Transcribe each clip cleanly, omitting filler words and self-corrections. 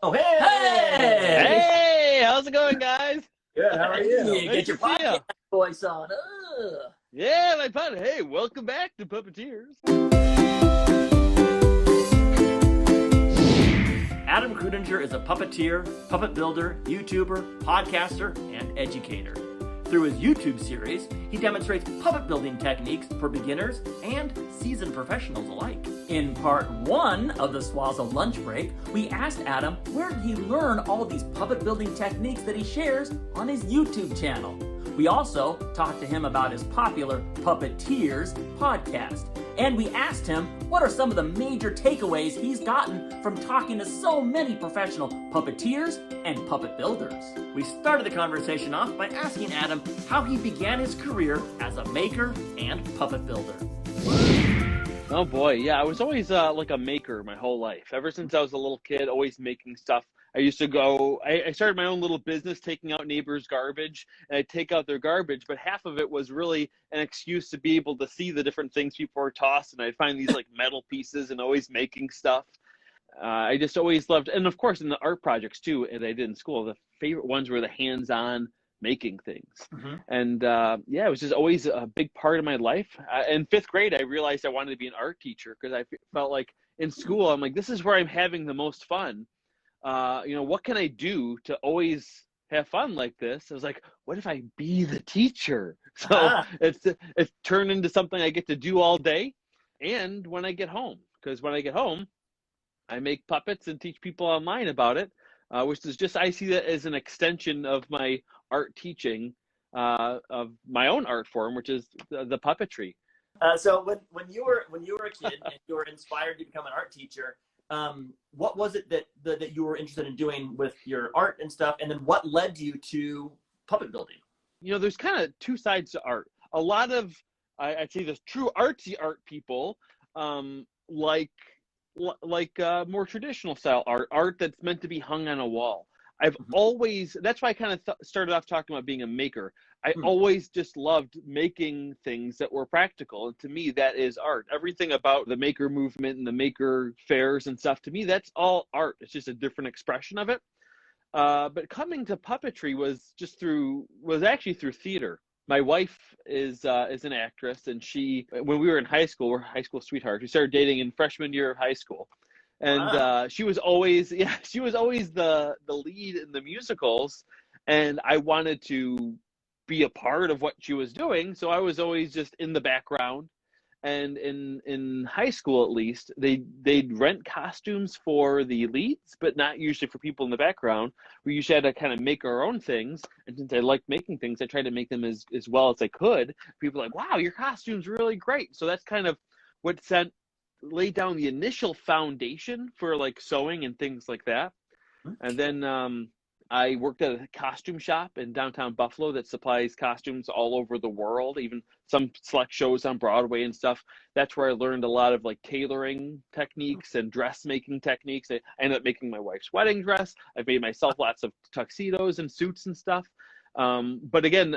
Oh, hey! Hey, how's it going, guys? Good, how are you? Nice Get your to see ya. podcast voice on. Yeah, my pod. Hey, welcome back to Puppeteers. Adam Kreutinger is a puppeteer, puppet builder, YouTuber, podcaster, and educator. Through his YouTube series, he demonstrates puppet building techniques for beginners and seasoned professionals alike. In part 1 of the Swazzle Lunch Break, we asked Adam where did he learn all these puppet building techniques that he shares on his YouTube channel. We also talked to him about his popular Puppeteers podcast. And we asked him what are some of the major takeaways he's gotten from talking to so many professional puppeteers and puppet builders. We started the conversation off by asking Adam how he began his career as a maker and puppet builder. Oh boy, yeah, I was always like a maker my whole life. Ever since I was a little kid, always making stuff. I used to go, I started my own little business taking out neighbors' garbage, and I'd take out their garbage, but half of it was really an excuse to be able to see the different things people were tossing. I'd find these like metal pieces and always making stuff. I just always loved, and of course in the art projects too that I did in school, the favorite ones were the hands-on making things. Mm-hmm. And yeah, it was just always a big part of my life. In 5th grade, I realized I wanted to be an art teacher because I felt like in school, I'm like, this is where I'm having the most fun. What can I do to always have fun like this? I was like, what if I be the teacher? So it's turned into something I get to do all day and when I get home. Because when I get home, I make puppets and teach people online about it, which is just, I see that as an extension of my art teaching of my own art form, which is the puppetry. So when you were a kid and you were inspired to become an art teacher, what was it that you were interested in doing with your art and stuff? And then what led you to puppet building? There's kind of two sides to art. A lot of, I'd say the true artsy art people, like more traditional style art that's meant to be hung on a wall. I've always, that's why I kind of started off talking about being a maker. I always just loved making things that were practical. And to me, that is art. Everything about the maker movement and the maker fairs and stuff, to me, that's all art. It's just a different expression of it. But coming to puppetry was actually through theater. My wife is an actress, and when we were in high school, we're high school sweethearts. We started dating in freshman year of high school. And she was always the lead in the musicals, and I wanted to be a part of what she was doing, so I was always just in the background. And in high school, at least, they'd rent costumes for the leads, but not usually for people in the background. We usually had to kind of make our own things, and since I liked making things, I tried to make them as well as I could. People were like, wow, your costume's really great. So that's kind of what laid down the initial foundation for like sewing and things like that. And then I worked at a costume shop in downtown Buffalo that supplies costumes all over the world, even some select shows on Broadway and stuff. That's where I learned a lot of like tailoring techniques and dressmaking techniques. I ended up making my wife's wedding dress. I've made myself lots of tuxedos and suits and stuff. But again,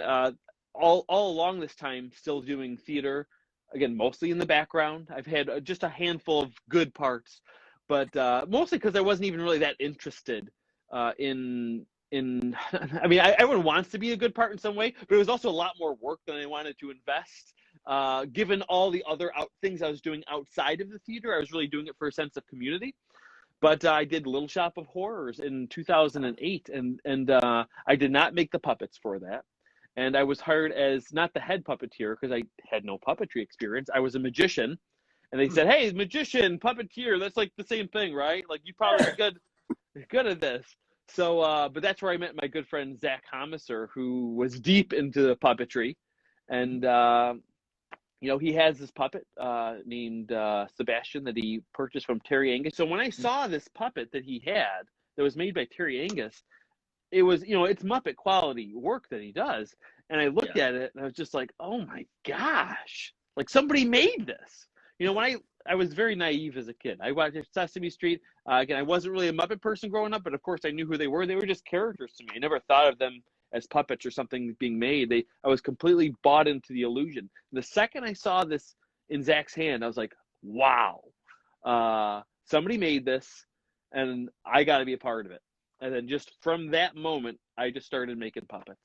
all along this time, still doing theater. Again, mostly in the background. I've had just a handful of good parts, but mostly because I wasn't even really that interested in I mean, everyone wants to be a good part in some way, but it was also a lot more work than I wanted to invest. Given all the other things I was doing outside of the theater, I was really doing it for a sense of community. But I did Little Shop of Horrors in 2008, and I did not make the puppets for that. And I was hired as not the head puppeteer because I had no puppetry experience. I was a magician, and they said, "Hey, magician, puppeteer, that's like the same thing, right? Like you probably be good at this." So, but that's where I met my good friend Zach Homiser, who was deep into the puppetry, and he has this puppet named Sebastian that he purchased from Terry Angus. So when I saw this puppet that he had that was made by Terry Angus, it was, it's Muppet quality work that he does. And I looked at it and I was just like, oh my gosh, like somebody made this. When I was very naive as a kid. I watched Sesame Street. Again, I wasn't really a Muppet person growing up, but of course I knew who they were. They were just characters to me. I never thought of them as puppets or something being made. I was completely bought into the illusion. The second I saw this in Zach's hand, I was like, wow, somebody made this. and I got to be a part of it. And then just from that moment, I just started making puppets.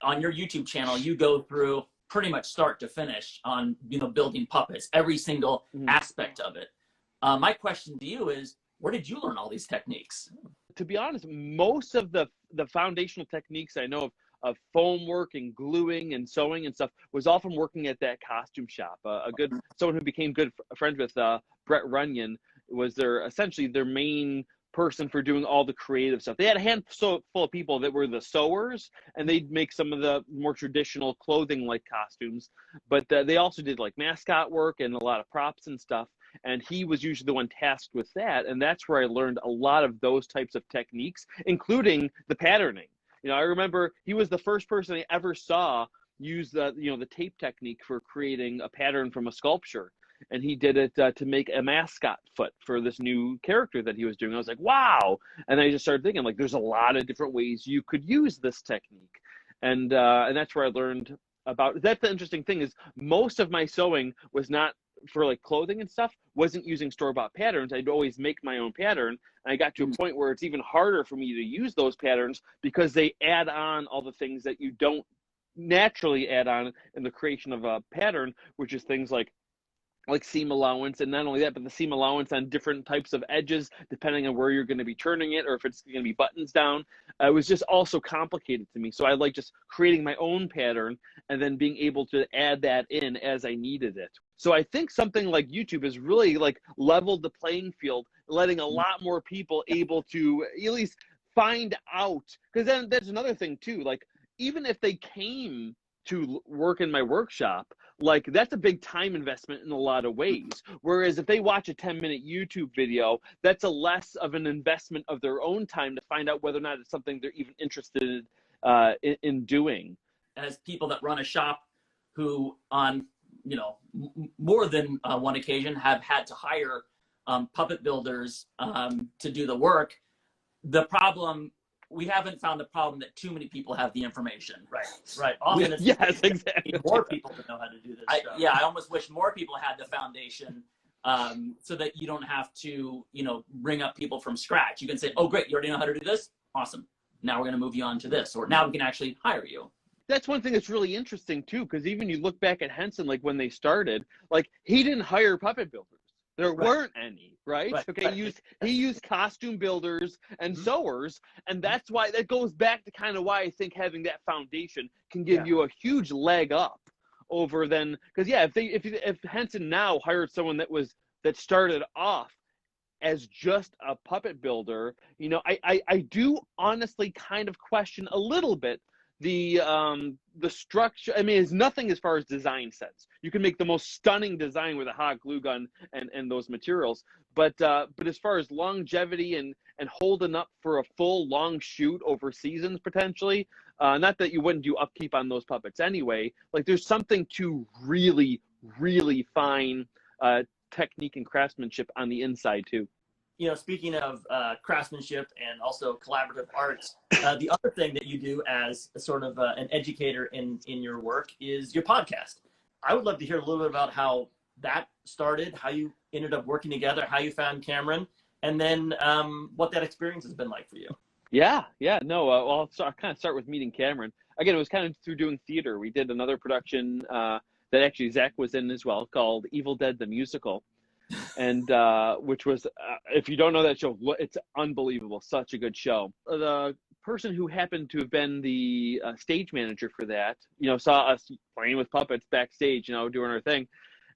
On your YouTube channel, you go through pretty much start to finish on, building puppets, every single aspect of it. My question to you is, where did you learn all these techniques? To be honest, most of the foundational techniques I know of foam work and gluing and sewing and stuff was all from working at that costume shop. Someone who became good friends with Brett Runyon was essentially their main person for doing all the creative stuff. They had a handful of people that were the sewers, and they'd make some of the more traditional clothing like costumes, but they also did like mascot work and a lot of props and stuff, and he was usually the one tasked with that, and that's where I learned a lot of those types of techniques, including the patterning. I remember he was the first person I ever saw use the tape technique for creating a pattern from a sculpture. And he did it to make a mascot foot for this new character that he was doing. I was like, wow. And I just started thinking, like, there's a lot of different ways you could use this technique. And that's where I learned about, that's the interesting thing is most of my sewing was not for like clothing and stuff, wasn't using store-bought patterns. I'd always make my own pattern. And I got to a point where it's even harder for me to use those patterns because they add on all the things that you don't naturally add on in the creation of a pattern, which is things like seam allowance, and not only that, but the seam allowance on different types of edges, depending on where you're going to be turning it or if it's going to be buttons down. It was just also complicated to me. So I like just creating my own pattern and then being able to add that in as I needed it. So I think something like YouTube has really like leveled the playing field, letting a lot more people able to at least find out. Because then there's another thing too, like even if they came to work in my workshop, like that's a big time investment in a lot of ways. Whereas if they watch a 10-minute YouTube video, that's a less of an investment of their own time to find out whether or not it's something they're even interested in doing. As people that run a shop who on, more than one occasion have had to hire puppet builders to do the work, we haven't found the problem that too many people have the information. Right. Often it's yes, exactly. More people to know how to do this stuff. Yeah, I almost wish more people had the foundation so that you don't have to, bring up people from scratch. You can say, oh, great, you already know how to do this? Awesome. Now we're going to move you on to this. Or now we can actually hire you. That's one thing that's really interesting, too, because even you look back at Henson, like when they started, like he didn't hire puppet builders. There weren't any, right? Okay, he used costume builders and sewers, and that's why that goes back to kind of why I think having that foundation can give you a huge leg up over then, because if Henson now hired someone that started off as just a puppet builder, I do honestly kind of question a little bit the structure. I mean, it's nothing as far as design sense. You can make the most stunning design with a hot glue gun and those materials, but as far as longevity and holding up for a full long shoot over seasons potentially, not that you wouldn't do upkeep on those puppets anyway. Like there's something to really, really fine technique and craftsmanship on the inside too. Speaking of craftsmanship and also collaborative arts, the other thing that you do as a sort of an educator in your work is your podcast. I would love to hear a little bit about how that started, how you ended up working together, how you found Cameron, and then what that experience has been like for you. No, I'll kind of start with meeting Cameron. Again, it was kind of through doing theater. We did another production that actually Zach was in as well, called Evil Dead the Musical. And which was, if you don't know that show, it's unbelievable. Such a good show. The person who happened to have been the stage manager for that, saw us playing with puppets backstage, doing our thing.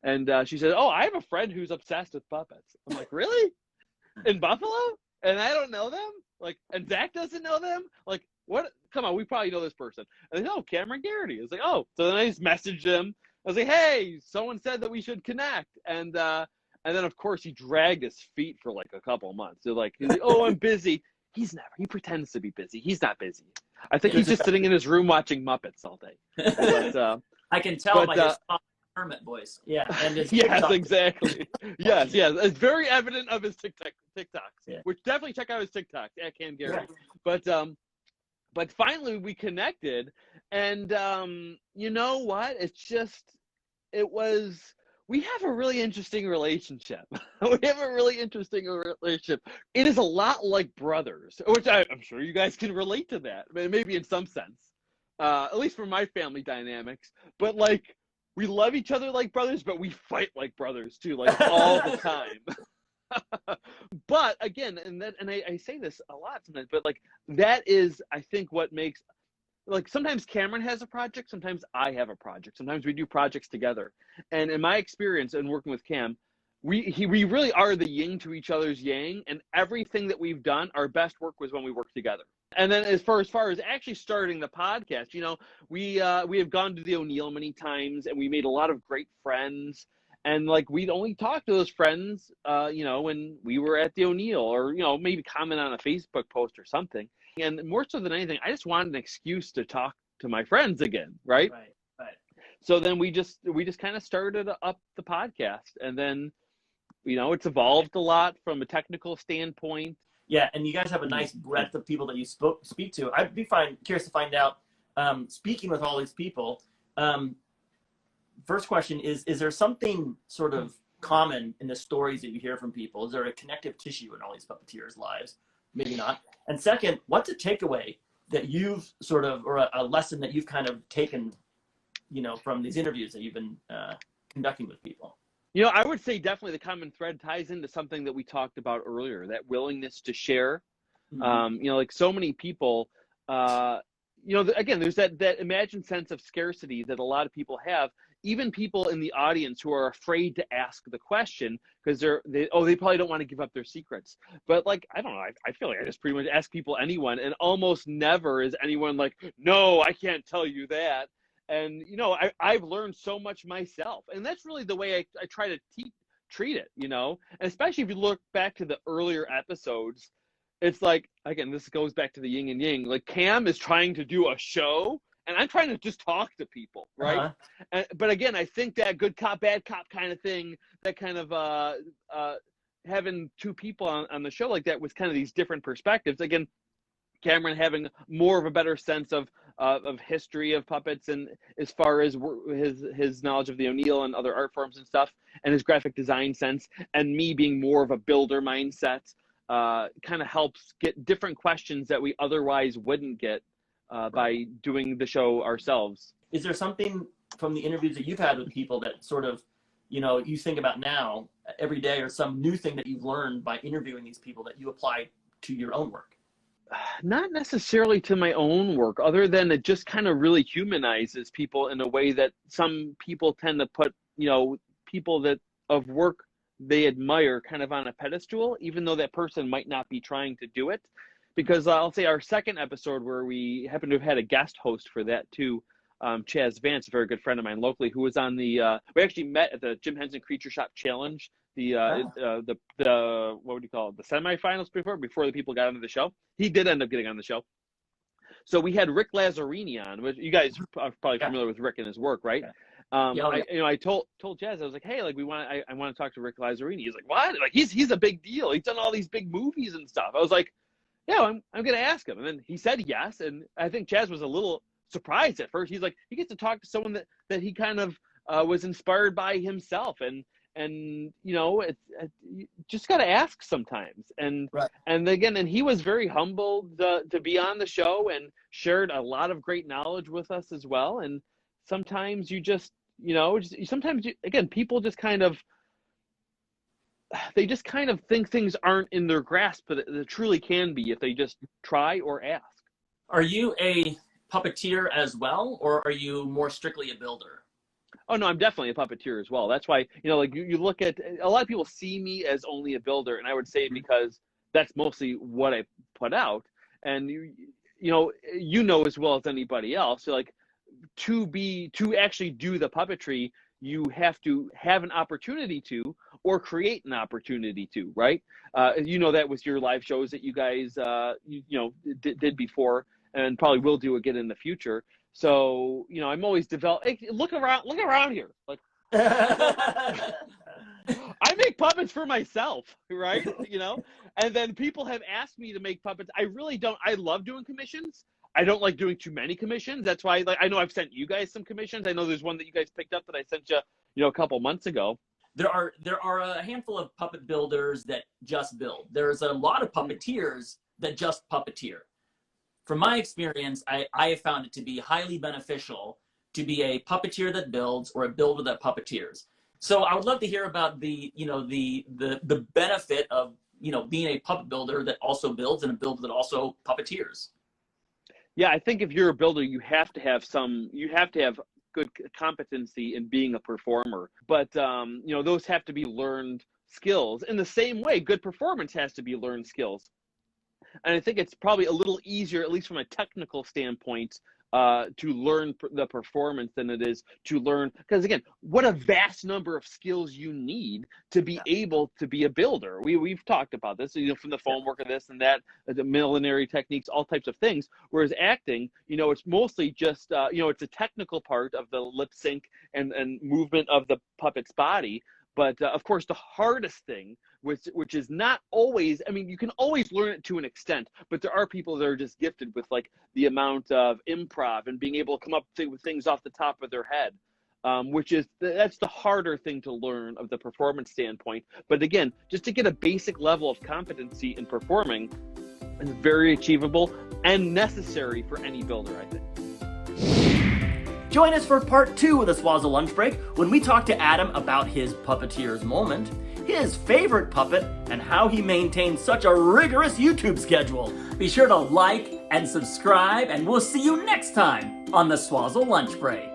And she said, oh, I have a friend who's obsessed with puppets. I'm like, really? In Buffalo? And I don't know them? Like, and Zach doesn't know them? Like, what? Come on, we probably know this person. And they, oh, Cameron Garrity. I was like, oh. So then I just messaged him. I was like, hey, someone said that we should connect. And then, of course, he dragged his feet for like a couple of months. He's like, oh, I'm busy. He pretends to be busy. He's not busy. I think he's just sitting in his room watching Muppets all day. But, I can tell by his Hermit voice. Yeah. And his yes, TikTok. Exactly. yes. It's very evident of his TikToks, which definitely check out his TikToks at Cam Gary. Yeah. But finally we connected, and you know what? It was we have a really interesting relationship. We have a really interesting relationship. It is a lot like brothers, which I'm sure you guys can relate to that, maybe in some sense, at least for my family dynamics. But like, we love each other like brothers, but we fight like brothers too, like all the time. But again, and I say this a lot sometimes, but like that is, I think, what makes, like, sometimes Cameron has a project, sometimes I have a project, sometimes we do projects together. And in my experience in working with Cam, we really are the yin to each other's yang, and everything that we've done, our best work was when we worked together. And then as far as actually starting the podcast, you know, we have gone to the O'Neill many times, and we made a lot of great friends. And like, we'd only talk to those friends, you know, when we were at the O'Neill, or, you know, maybe comment on a Facebook post or something. And more so than anything, I just wanted an excuse to talk to my friends again, right? Right. So then we just kind of started up the podcast, and then, you know, it's evolved a lot from a technical standpoint. Yeah, and you guys have a nice breadth of people that you speak to. I'd be curious to find out, speaking with all these people, first question is there something sort of common in the stories that you hear from people? Is there a connective tissue in all these puppeteers' lives? Maybe not. And second, what's a takeaway that you've sort of, or a lesson that you've kind of taken, you know, from these interviews that you've been conducting with people? You know, I would say definitely the common thread ties into something that we talked about earlier, that willingness to share. Mm-hmm. You know, like so many people, you know, again, there's that imagined sense of scarcity that a lot of people have, even people in the audience who are afraid to ask the question because they probably don't want to give up their secrets. But like, I don't know, I feel like I just pretty much ask people anyone, and almost never is anyone like, no, I can't tell you that. And, you know, I've learned so much myself, and that's really the way I try to treat it, you know, and especially if you look back to the earlier episodes, it's like, again, this goes back to the yin and yang, like Cam is trying to do a show, and I'm trying to just talk to people, right? But again, I think that good cop, bad cop kind of thing, that kind of having two people on the show like that with kind of these different perspectives. Again, Cameron having more of a better sense of history of puppets, and as far as his knowledge of the O'Neill and other art forms and stuff, and his graphic design sense, and me being more of a builder mindset, kind of helps get different questions that we otherwise wouldn't get by doing the show ourselves. Is there something from the interviews that you've had with people that sort of, you know, you think about now every day, or some new thing that you've learned by interviewing these people that you apply to your own work? Not necessarily to my own work, other than it just kind of really humanizes people in a way that some people tend to put, you know, people that of work they admire kind of on a pedestal, even though that person might not be trying to do it. Because I'll say our second episode, where we happen to have had a guest host for that too, Chaz Vance, a very good friend of mine locally, who was on the, we actually met at the Jim Henson Creature Shop Challenge, the what would you call it, the semifinals before the people got onto the show. He did end up getting on the show. So we had Rick Lazzarini on, which you guys are probably familiar with Rick and his work, right? I told Jazz, I was like, hey, like I want to talk to Rick Lazzarini. He's like, what? Like he's a big deal. He's done all these big movies and stuff. I was like, yeah, I'm gonna ask him. And then he said yes, and I think Chaz was a little surprised at first. He's like, he gets to talk to someone that he kind of was inspired by himself, and you know, you just got to ask sometimes. And right. And again, and he was very humbled to be on the show, and shared a lot of great knowledge with us as well. And sometimes you just, you know, again, people just kind of, they just kind of think things aren't in their grasp, but it truly can be if they just try or ask. Are you a puppeteer as well, or are you more strictly a builder? Oh, no, I'm definitely a puppeteer as well. That's why, you know, like you look at, a lot of people see me as only a builder, and I would say because that's mostly what I put out. And, you know as well as anybody else, so like to actually do the puppetry, you have to have an opportunity to, or create an opportunity to, right? You know, that was your live shows that you guys, did before, and probably will do again in the future. So, you know, I'm always developing. Hey, look around here. Like, I make puppets for myself, right? You know, and then people have asked me to make puppets. I really don't. I love doing commissions. I don't like doing too many commissions. That's why, like, I know I've sent you guys some commissions. I know there's one that you guys picked up that I sent you, a couple months ago. There are a handful of puppet builders that just build. There's a lot of puppeteers that just puppeteer. From my experience, I have found it to be highly beneficial to be a puppeteer that builds or a builder that puppeteers. So I would love to hear about the benefit of, being a puppet builder that also builds and a builder that also puppeteers. Yeah, I think if you're a builder, you have to have good competency in being a performer. But, those have to be learned skills. In the same way, good performance has to be learned skills. And I think it's probably a little easier, at least from a technical standpoint, to learn the performance than it is to learn, because again, what a vast number of skills you need to be able to be a builder. We've talked about this, from the foam work of this and that, the millinery techniques, all types of things. Whereas acting, it's mostly just, it's a technical part of the lip sync and movement of the puppet's body. But of course, the hardest thing, which is not always, you can always learn it to an extent, but there are people that are just gifted with like the amount of improv and being able to come up with things off the top of their head, that's the harder thing to learn of the performance standpoint. But again, just to get a basic level of competency in performing is very achievable and necessary for any builder, I think. Join us for part 2 of the Swazzle Lunch Break when we talk to Adam about his puppeteer's moment, his favorite puppet, and how he maintains such a rigorous YouTube schedule. Be sure to like and subscribe, and we'll see you next time on the Swazzle Lunch Break.